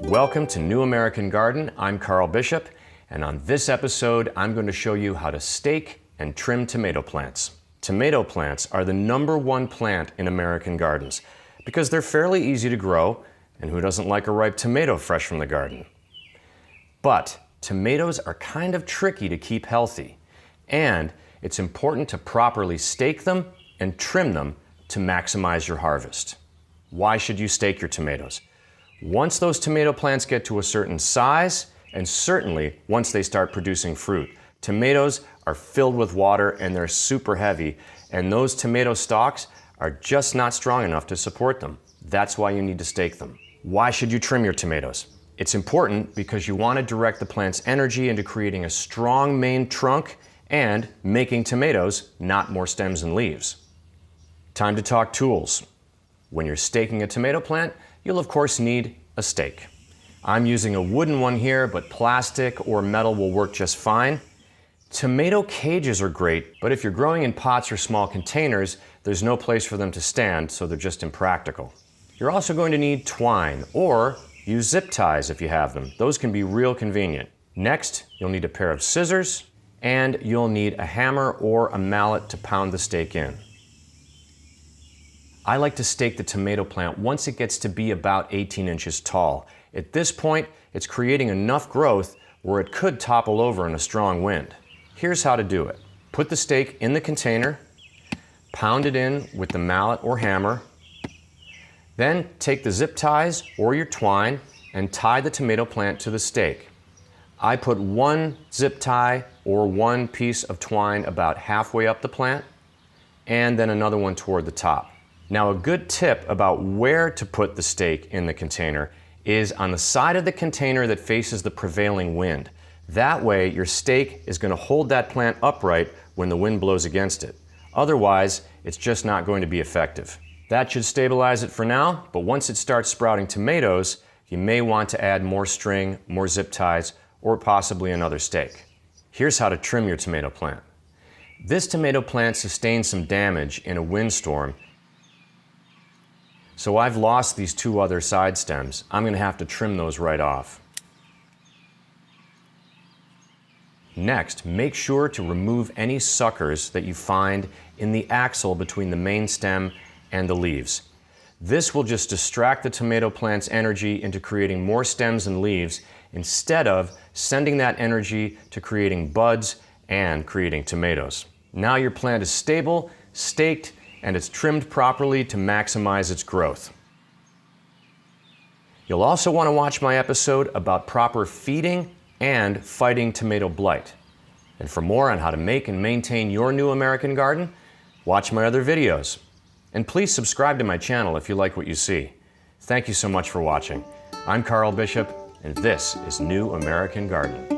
Welcome to New American Garden. I'm Carl Bishop, and on this episode, I'm going to show you how to stake and trim tomato plants. Tomato plants are the #1 plant in American gardens because they're fairly easy to grow, and who doesn't like a ripe tomato fresh from the garden? But tomatoes are kind of tricky to keep healthy, and it's important to properly stake them and trim them to maximize your harvest. Why should you stake your tomatoes? Once those tomato plants get to a certain size, and certainly once they start producing fruit, tomatoes are filled with water and they're super heavy, and those tomato stalks are just not strong enough to support them. That's why you need to stake them. Why should you trim your tomatoes? It's important because you want to direct the plant's energy into creating a strong main trunk and making tomatoes, not more stems and leaves. Time to talk tools. When you're staking a tomato plant, you'll of course need a stake. I'm using a wooden one here, but plastic or metal will work just fine. Tomato cages are great, but if you're growing in pots or small containers, there's no place for them to stand, so they're just impractical. You're also going to need twine, or use zip ties if you have them. Those can be real convenient. Next, you'll need a pair of scissors, and you'll need a hammer or a mallet to pound the stake in. I like to stake the tomato plant once it gets to be about 18 inches tall. At this point, it's creating enough growth where it could topple over in a strong wind. Here's how to do it. Put the stake in the container, pound it in with the mallet or hammer, then take the zip ties or your twine and tie the tomato plant to the stake. I put one zip tie or one piece of twine about halfway up the plant, and then another one toward the top. Now, a good tip about where to put the stake in the container is on the side of the container that faces the prevailing wind. That way, your stake is going to hold that plant upright when the wind blows against it. Otherwise, it's just not going to be effective. That should stabilize it for now, but once it starts sprouting tomatoes, you may want to add more string, more zip ties, or possibly another stake. Here's how to trim your tomato plant. This tomato plant sustained some damage in a windstorm, so I've lost these two other side stems. I'm going to have to trim those right off. Next, make sure to remove any suckers that you find in the axil between the main stem and the leaves. This will just distract the tomato plant's energy into creating more stems and leaves instead of sending that energy to creating buds and creating tomatoes. Now your plant is stable, staked, and it's trimmed properly to maximize its growth. You'll also want to watch my episode about proper feeding and fighting tomato blight. And for more on how to make and maintain your new American garden, watch my other videos. And please subscribe to my channel if you like what you see. Thank you so much for watching. I'm Carl Bishop, and this is New American Garden.